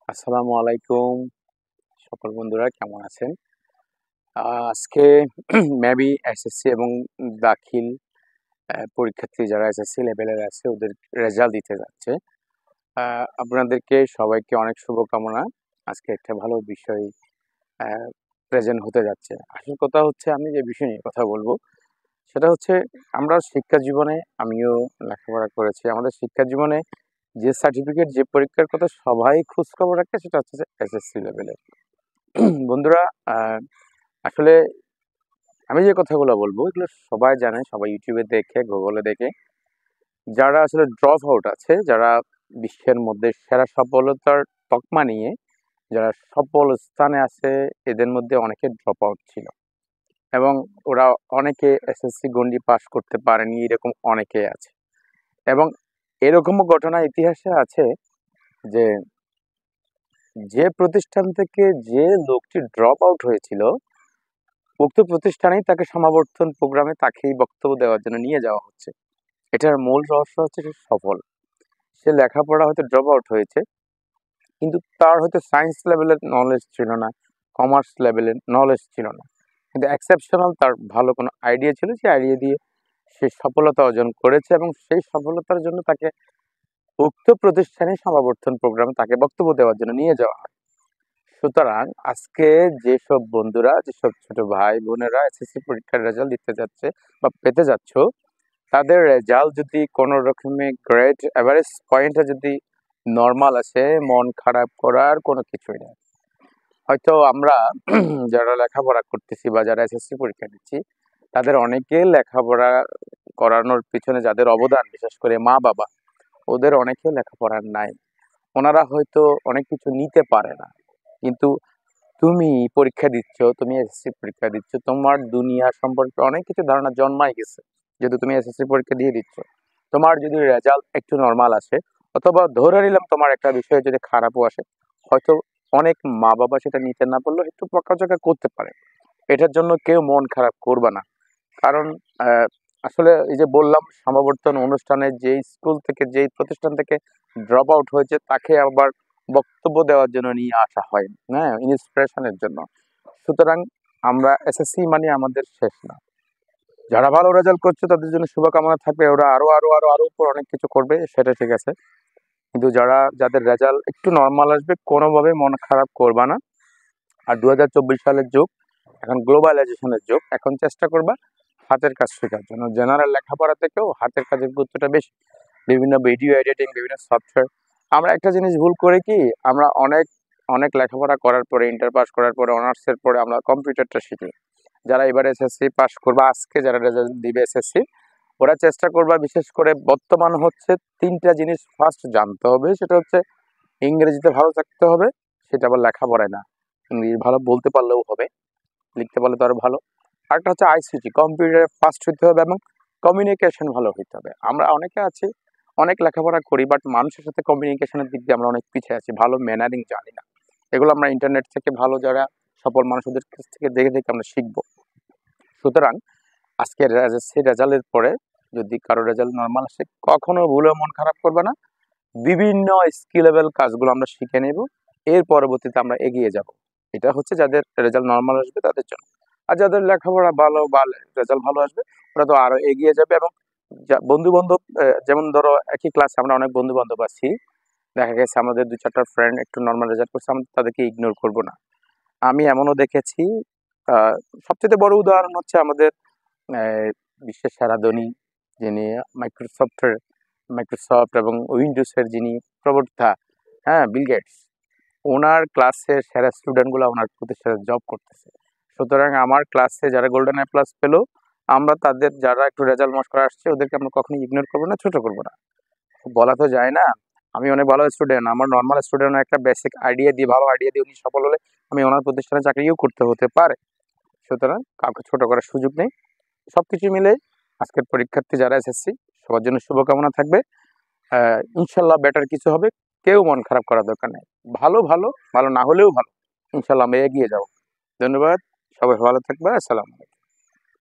আসসালামু আলাইকুম সকল বন্ধুরা কেমন আছেন? আজকে মেবি এসএসসি এবং দাখিল পরীক্ষার্থী যারা এসএসসি লেভেলের আছে ওদের রেজাল্ট দিতে যাচ্ছে। আপনাদেরকে সবাইকে অনেক শুভকামনা। আজকে একটা ভালো বিষয় প্রেজেন্ট হতে যাচ্ছে। আসল কথা হচ্ছে আমি যে বিষয় নিয়ে কথা বলবো সেটা হচ্ছে আমরা শিক্ষা জীবনে আমিও লেখাপড়া করেছি। আমাদের শিক্ষা জীবনে যে সার্টিফিকেট যে পরীক্ষার কথা সবাই খোঁজ খবর রাখে সেটা হচ্ছে এসএসসি লেভেলের। বন্ধুরা, আসলে আমি যে কথাগুলো বলবো এগুলো সবাই জানে, সবাই ইউটিউবে দেখে গুগলে দেখে। যারা আসলে ড্রপ আউট আছে, যারা বিশ্বের মধ্যে সেরা সফলতার তকমা নিয়ে যারা সফল স্থানে আছে, এদের মধ্যে অনেকে ড্রপ আউট ছিল এবং ওরা অনেকে এসএসসি গণ্ডি পাস করতে পারেনি, এরকম অনেকে আছে। এবং এরকমও ঘটনা ইতিহাসে আছে যে যে প্রতিষ্ঠান থেকে যে লোকটি ড্রপ আউট হয়েছিল উক্ত প্রতিষ্ঠানেই তাকে সমাবর্তন প্রোগ্রামে তাকেই বক্তব্য দেওয়ার জন্য নিয়ে যাওয়া হচ্ছে। এটার মূল রহস্য হচ্ছে সে সফল। সে লেখাপড়া হয়তো ড্রপ আউট হয়েছে, কিন্তু তার হয়তো সায়েন্স লেভেলের নলেজ ছিল না, কমার্স লেভেলের নলেজ ছিল না, কিন্তু এক্সেপশনাল তার ভালো কোনো আইডিয়া ছিল, সেই আইডিয়া দিয়ে সে সফলতা অর্জন করেছে এবং সেই সফলতার জন্য তাকে উক্ত প্রতিষ্ঠানে সমাবর্তন প্রোগ্রামে তাকে বক্তব্য দেওয়ার জন্য নিয়ে যাওয়া হয়। সুতরাং আজকে যেসব বন্ধুরা, যেসব ছোট ভাই বোনেরা এসএসসি পরীক্ষার রেজাল্ট দিতে যাচ্ছে বা পেতে যাচ্ছ, তাদের রেজাল্ট যদি কোনো রকমের গ্রেড এভারেজ পয়েন্টটা যদি নর্মাল আছে, মন খারাপ করার কোনো কিছুই নেই। হয়তো আমরা যারা লেখাপড়া করতেছি বা যারা এসএসসি পরীক্ষা দিচ্ছি, তাদের অনেকে লেখাপড়া করানোর পিছনে যাদের অবদান, বিশেষ করে মা বাবা, ওদের অনেকে লেখাপড়ার নাই। ওনারা হয়তো অনেক কিছু নিতে পারে না, কিন্তু তুমি পরীক্ষা দিচ্ছ, তুমি এসএসসি পরীক্ষা দিচ্ছ, তোমার দুনিয়া সম্পর্কে অনেক কিছু ধারণা জন্মাই গেছে যেহেতু তুমি এসএসসি পরীক্ষা দিয়ে দিচ্ছ। তোমার যদি রেজাল্ট একটু নর্মাল আসে, অথবা ধরে নিলাম তোমার একটা বিষয়ে যদি খারাপও আসে, হয়তো অনেক মা বাবা সেটা নিতে না পারলেও একটু বকাঝকা করতে পারে। এটার জন্য কেউ মন খারাপ করবে না, কারণ আসলে এই যে বললাম, সমাবর্তন অনুষ্ঠানে যেই স্কুল থেকে, যেই প্রতিষ্ঠান থেকে ড্রপ আউট হয়েছে তাকে আবার বক্তব্য দেওয়ার জন্য নিয়ে আসা হয়, হ্যাঁ, ইন্সপিরেশনের জন্য। সুতরাং আমরা এসএসসি মানে আমাদের শেষ না। যারা ভালো রেজাল্ট করছে তাদের জন্য শুভকামনা থাকবে, ওরা আরো আরো আরো আরো উপর অনেক কিছু করবে, সেটা ঠিক আছে। কিন্তু যাদের রেজাল্ট একটু নর্মাল আসবে, কোনোভাবে মন খারাপ করবা না। আর 2024 সালের যুগ, এখন গ্লোবালাইজেশনের যুগ, এখন চেষ্টা করবা হাতের কাজ শেখার জন্য। জেনারেল লেখাপড়া থেকেও হাতের কাজের গুরুত্বটা বেশি। বিভিন্ন ভিডিও এডিটিং, বিভিন্ন সফটওয়্যার। আমরা একটা জিনিস ভুল করে কি, আমরা অনেক অনেক লেখাপড়া করার পরে, ইন্টার পাস করার পরে, অনার্সের পরে আমরা কম্পিউটারটা শিখি। যারা এবার এসএসসি পাস করবে, আজকে যারা রেজাল্ট দিবে এসএসসি, ওরা চেষ্টা করবা বিশেষ করে বর্তমান হচ্ছে তিনটা জিনিস ফার্স্ট জানতে হবে। সেটা হচ্ছে ইংরেজিতে ভালো থাকতে হবে, সেটা আবার লেখাপড়ায় না, ইংরেজি ভালো বলতে পারলেও হবে, লিখতে পারলে তো আরো ভালো। আরেকটা হচ্ছে আইসিটি, কম্পিউটারে ফার্স্ট হইতে হবে এবং কমিউনিকেশন ভালো হইতে হবে। আমরা অনেকে আছি অনেক লেখাপড়া করি, বাট মানুষের সাথে কমিউনিকেশনের দিক দিয়ে আমরা অনেক পিছিয়ে আছি, ভালো ম্যানারিং জানি না। এগুলো আমরা ইন্টারনেট থেকে, ভালো যারা সফল মানুষদের কাছ থেকে দেখে দেখে আমরা শিখবো। সুতরাং আজকের সেই রেজাল্টের পরে যদি কারো রেজাল্ট নর্মাল আসে, কখনো ভুলেও মন খারাপ করবে না। বিভিন্ন স্কিলেবল কাজগুলো আমরা শিখে নেব, এর পরবর্তীতে আমরা এগিয়ে যাব। এটা হচ্ছে যাদের রেজাল্ট নর্মাল আসবে তাদের জন্য। আর যাদের লেখাপড়া ভালো বা রেজাল্ট ভালো আসবে, ওরা তো আরো এগিয়ে যাবে। এবং বন্ধু বান্ধব, যেমন ধরো একই ক্লাসে আমরা অনেক বন্ধু বান্ধব আছি, দেখা গেছে আমাদের দু চারটা ফ্রেন্ড একটু নর্মাল রেজাল্ট করছে, আমরা তাদেরকে ইগনোর করব না। আমি এমনও দেখেছি, সবচেয়ে বড় উদাহরণ হচ্ছে আমাদের বিশ্বের সেরা ধনী, যিনি মাইক্রোসফট এবং উইন্ডোজের যিনি প্রবক্তা, হ্যাঁ, বিল গেটস। ওনার ক্লাসের সেরা স্টুডেন্টগুলো ওনার প্রতিষ্ঠানে জব করতেছে। সুতরাং আমার ক্লাসে যারা গোল্ডেন এ প্লাস পেলো, আমরা তাদের যারা একটু রেজাল্ট মশ করে আসছে ওদেরকে আমরা কখনোই ইগনোর করবো না, ছোট করবো না। বলা তো যায় না আমি অনেক ভালো স্টুডেন্ট, আমার নর্মাল স্টুডেন্ট একটা বেসিক আইডিয়া দিয়ে, ভালো আইডিয়া দিয়ে উনি সফল হলে আমি ওনার প্রতিষ্ঠানে চাকরিও করতে হতে পারে। সুতরাং কাউকে ছোট করার সুযোগ নেই। সবকিছু মিলে আজকের পরীক্ষার্থী যারা এসএসসি, সবার জন্য শুভকামনা থাকবে। ইনশাল্লাহ বেটার কিছু হবে, কেউ মন খারাপ করার দরকার নেই। ভালো ভালো, ভালো না হলেও ভালো, ইনশাল্লাহ আমরা এগিয়ে যাব। ধন্যবাদ, সবাই ভালো থাকবে। আসসালাম।